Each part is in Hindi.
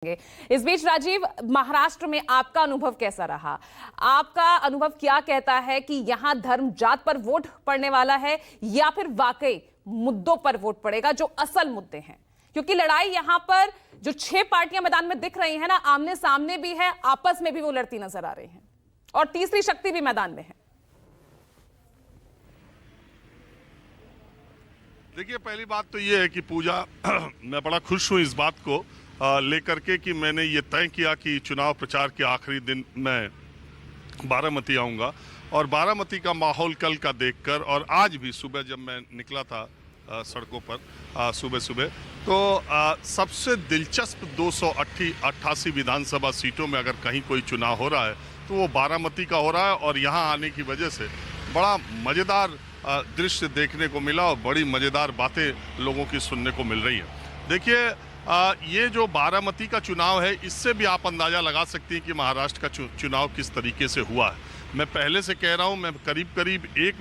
इस बीच राजीव, महाराष्ट्र में आपका अनुभव कैसा रहा? आपका अनुभव क्या कहता है कि यहां धर्म जात पर वोट पड़ने वाला है या फिर वाकई मुद्दों पर वोट पड़ेगा जो असल मुद्दे हैं? क्योंकि लड़ाई यहां पर जो 6 पार्टियां मैदान में दिख रही हैं ना, आमने सामने भी है, आपस में भी वो लड़ती नजर आ रही हैं और तीसरी शक्ति भी मैदान में है। देखिए, पहली बात तो ये है कि पूजा मैं बड़ा खुश हूं इस बात को लेकर के कि मैंने ये तय किया कि चुनाव प्रचार के आखिरी दिन मैं बारामती आऊँगा और बारामती का माहौल कल का देखकर और आज भी सुबह जब मैं निकला था सड़कों पर सुबह सुबह तो सबसे दिलचस्प 288 विधानसभा सीटों में अगर कहीं कोई चुनाव हो रहा है तो वो बारामती का हो रहा है और यहाँ आने की वजह से बड़ा मज़ेदार दृश्य देखने को मिला और बड़ी मज़ेदार बातें लोगों की सुनने को मिल रही है। देखिए, ये जो बारामती का चुनाव है, इससे भी आप अंदाज़ा लगा सकती हैं कि महाराष्ट्र का चुनाव किस तरीके से हुआ है। मैं पहले से कह रहा हूँ, मैं करीब एक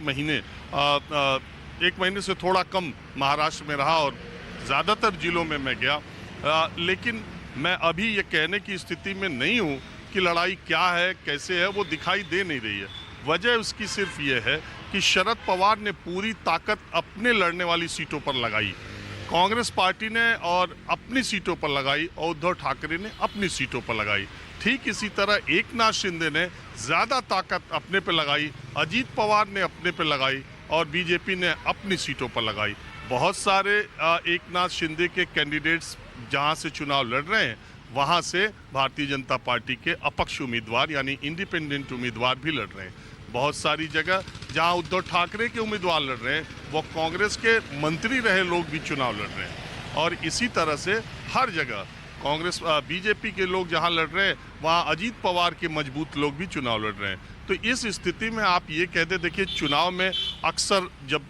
महीने से थोड़ा कम महाराष्ट्र में रहा और ज़्यादातर जिलों में मैं गया, लेकिन मैं अभी ये कहने की स्थिति में नहीं हूँ कि लड़ाई क्या है, कैसे है, वो दिखाई दे नहीं रही है। वजह उसकी सिर्फ ये है कि शरद पवार ने पूरी ताकत अपने लड़ने वाली सीटों पर लगाई, कांग्रेस पार्टी ने और अपनी सीटों पर लगाई और उद्धव ठाकरे ने अपनी सीटों पर लगाई। ठीक इसी तरह एकनाथ शिंदे ने ज़्यादा ताकत अपने पे लगाई, अजीत पवार ने अपने पे लगाई और बीजेपी ने अपनी सीटों पर लगाई। बहुत सारे एकनाथ शिंदे के कैंडिडेट्स जहां से चुनाव लड़ रहे हैं वहां से भारतीय जनता पार्टी के अपक्ष उम्मीदवार यानी इंडिपेंडेंट उम्मीदवार भी लड़ रहे हैं। बहुत सारी जगह जहां उद्धव ठाकरे के उम्मीदवार लड़ रहे हैं वो कांग्रेस के मंत्री रहे लोग भी चुनाव लड़ रहे हैं और इसी तरह से हर जगह कांग्रेस बीजेपी के लोग जहां लड़ रहे हैं वहां अजीत पवार के मजबूत लोग भी चुनाव लड़ रहे हैं। तो इस स्थिति में आप ये कह दे, देखिए, चुनाव में अक्सर जब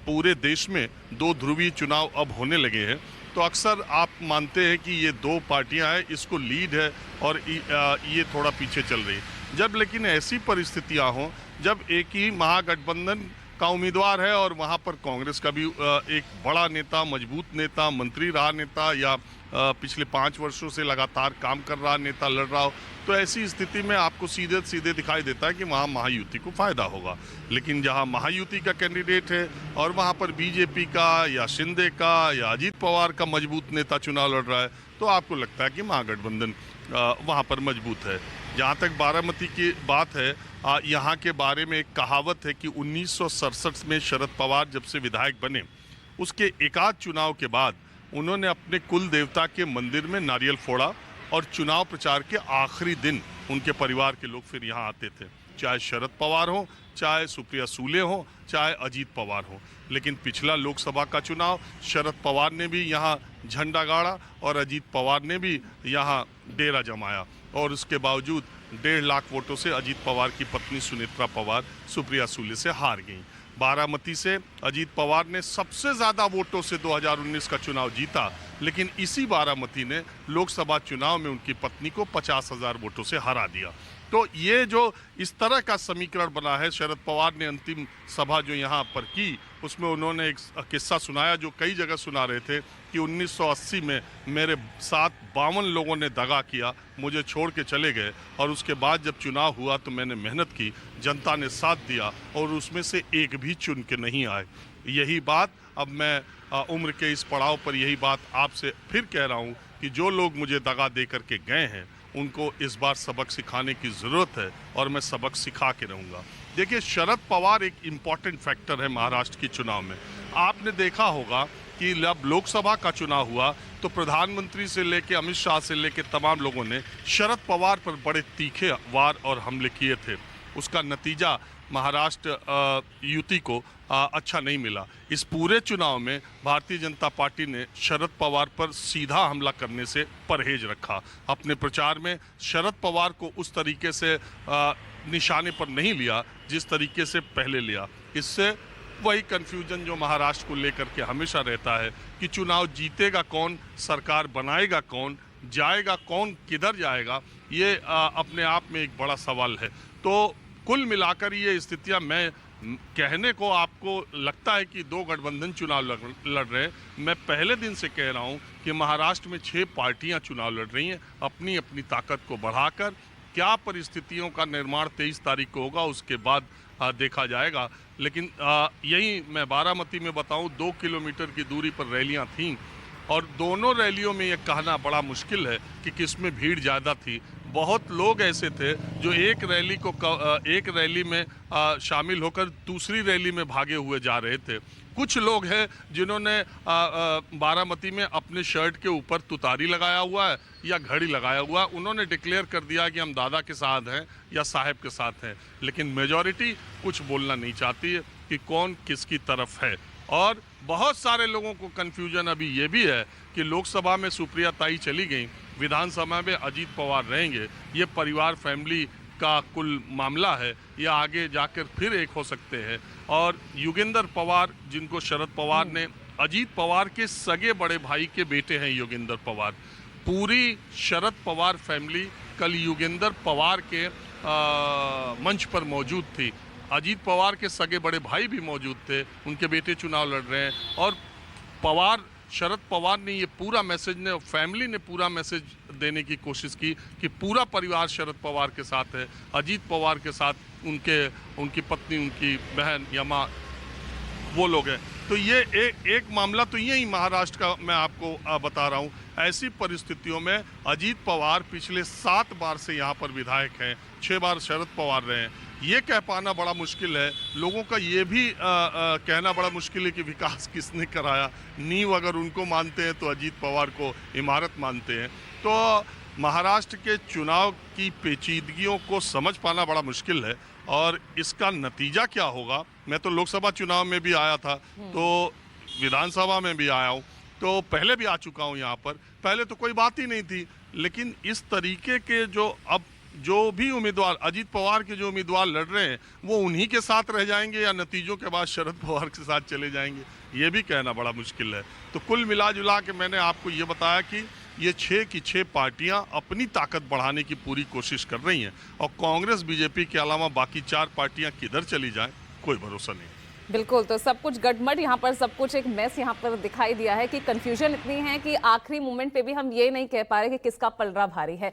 पूरे देश में 2 ध्रुवीय चुनाव अब होने लगे हैं तो अक्सर आप मानते हैं कि ये 2 पार्टियां हैं, इसको लीड है और ये थोड़ा पीछे चल रही है। जब लेकिन ऐसी परिस्थितियां हों जब एक ही महागठबंधन का उम्मीदवार है और वहां पर कांग्रेस का भी एक बड़ा नेता, मजबूत नेता, मंत्री रहा नेता या पिछले 5 वर्षों से लगातार काम कर रहा नेता लड़ रहा हो, तो ऐसी स्थिति में आपको सीधे सीधे दिखाई देता है कि वहाँ महायुति को फायदा होगा। लेकिन जहाँ महायुति का कैंडिडेट है और वहाँ पर बीजेपी का या शिंदे का या अजीत पवार का मजबूत नेता चुनाव लड़ रहा है तो आपको लगता है कि महागठबंधन वहाँ पर मजबूत है। जहाँ तक बारामती की बात है, यहाँ के बारे में एक कहावत है कि 1967 में शरद पवार जब से विधायक बने उसके एकाध चुनाव के बाद उन्होंने अपने कुल देवता के मंदिर में नारियल फोड़ा और चुनाव प्रचार के आखिरी दिन उनके परिवार के लोग फिर यहाँ आते थे, चाहे शरद पवार हो, चाहे सुप्रिया सुले हो, चाहे अजीत पवार हो। लेकिन पिछला लोकसभा का चुनाव शरद पवार ने भी यहाँ झंडा गाड़ा और अजीत पवार ने भी यहाँ डेरा जमाया और उसके बावजूद 1.5 लाख वोटों से अजीत पवार की पत्नी सुनेत्रा पवार सुप्रिया सुले से हार गईं। बारामती से अजीत पवार ने सबसे ज़्यादा वोटों से 2019 का चुनाव जीता, लेकिन इसी बारामती ने लोकसभा चुनाव में उनकी पत्नी को 50,000 वोटों से हरा दिया। तो ये जो इस तरह का समीकरण बना है, शरद पवार ने अंतिम सभा जो यहाँ पर की उसमें उन्होंने एक किस्सा सुनाया जो कई जगह सुना रहे थे कि 1980 में मेरे साथ 52 लोगों ने दगा किया, मुझे छोड़ के चले गए और उसके बाद जब चुनाव हुआ तो मैंने मेहनत की, जनता ने साथ दिया और उसमें से एक भी चुन के नहीं आए। यही बात अब मैं उम्र के इस पड़ाव पर यही बात आपसे फिर कह रहा हूँ कि जो लोग मुझे दगा दे करके गए हैं उनको इस बार सबक सिखाने की ज़रूरत है और मैं सबक सिखा के रहूँगा। देखिए, शरद पवार एक इम्पॉर्टेंट फैक्टर है महाराष्ट्र के चुनाव में। आपने देखा होगा कि जब लोकसभा का चुनाव हुआ तो प्रधानमंत्री से लेके अमित शाह से लेके तमाम लोगों ने शरद पवार पर बड़े तीखे वार और हमले किए थे। उसका नतीजा महाराष्ट्र युति को अच्छा नहीं मिला। इस पूरे चुनाव में भारतीय जनता पार्टी ने शरद पवार पर सीधा हमला करने से परहेज रखा। अपने प्रचार में शरद पवार को उस तरीके से निशाने पर नहीं लिया जिस तरीके से पहले लिया। इससे वही कन्फ्यूजन जो महाराष्ट्र को लेकर के हमेशा रहता है कि चुनाव जीतेगा कौन, सरकार बनाएगा कौन, जाएगा कौन, किधर जाएगा, ये अपने आप में एक बड़ा सवाल है। तो कुल मिलाकर ये स्थितियां मैं कहने को आपको आपको लगता है कि दो गठबंधन चुनाव लड़ रहे हैं, मैं पहले दिन से कह रहा हूं कि महाराष्ट्र में 6 पार्टियां चुनाव लड़ रही हैं अपनी अपनी ताकत को बढ़ाकर। क्या परिस्थितियों का निर्माण 23 तारीख को होगा उसके बाद देखा जाएगा। लेकिन यही मैं बारामती में बताऊं, 2 किलोमीटर की दूरी पर रैलियां थीं और दोनों रैलियों में ये कहना बड़ा मुश्किल है कि किसमें भीड़ ज़्यादा थी। बहुत लोग ऐसे थे जो एक रैली में शामिल होकर दूसरी रैली में भागे हुए जा रहे थे। कुछ लोग हैं जिन्होंने बारामती में अपने शर्ट के ऊपर तुतारी लगाया हुआ है या घड़ी लगाया हुआ है। उन्होंने डिक्लेयर कर दिया कि हम दादा के साथ हैं या साहब के साथ हैं, लेकिन मेजॉरिटी कुछ बोलना नहीं चाहती है कि कौन किसकी तरफ है। और बहुत सारे लोगों को कन्फ्यूजन अभी ये भी है कि लोकसभा में सुप्रिया ताई चली गई, विधानसभा में अजीत पवार रहेंगे। ये परिवार फैमिली का कुल मामला है, या आगे जाकर फिर एक हो सकते हैं। और योगेंद्र पवार, जिनको शरद पवार ने, अजीत पवार के सगे बड़े भाई के बेटे हैं योगेंद्र पवार। पूरी शरद पवार फैमिली कल योगेंद्र पवार के मंच पर मौजूद थी। अजीत पवार के सगे बड़े भाई भी मौजूद थे, उनके बेटे चुनाव लड़ रहे हैं। और शरद पवार ने ये पूरा मैसेज ने, फैमिली ने पूरा मैसेज देने की कोशिश की कि पूरा परिवार शरद पवार के साथ है, अजीत पवार के साथ उनकी पत्नी, उनकी बहन या माँ, वो लोग हैं। तो ये एक मामला तो यही महाराष्ट्र का मैं आपको बता रहा हूँ। ऐसी परिस्थितियों में अजीत पवार पिछले 7 बार से यहाँ पर विधायक हैं, 6 बार शरद पवार रहे हैं। ये कह पाना बड़ा मुश्किल है। लोगों का ये भी कहना बड़ा मुश्किल है कि विकास किसने कराया। नींव अगर उनको मानते हैं तो अजीत पवार को इमारत मानते हैं। तो महाराष्ट्र के चुनाव की पेचीदगियों को समझ पाना बड़ा मुश्किल है और इसका नतीजा क्या होगा। मैं तो लोकसभा चुनाव में भी आया था, तो विधानसभा में भी आया हूँ, तो पहले भी आ चुका हूँ यहाँ पर। पहले तो कोई बात ही नहीं थी, लेकिन इस तरीके के जो भी उम्मीदवार, अजीत पवार के जो उम्मीदवार लड़ रहे हैं, वो उन्हीं के साथ रह जाएंगे या नतीजों के बाद शरद पवार के साथ चले जाएंगे, ये भी कहना बड़ा मुश्किल है। तो कुल मिला जुला के मैंने आपको ये बताया कि ये 6 की 6 पार्टियां अपनी ताकत बढ़ाने की पूरी कोशिश कर रही हैं और कांग्रेस बीजेपी के अलावा बाकी 4 पार्टियां किधर चली जाएं, कोई भरोसा नहीं। बिल्कुल, तो सब कुछ गड़बड़ यहाँ पर, सब कुछ एक मेस यहाँ पर दिखाई दिया है कि कंफ्यूजन इतनी है कि आखिरी मोमेंट पे भी हम ये नहीं कह पा रहे कि किसका पलड़ा भारी है।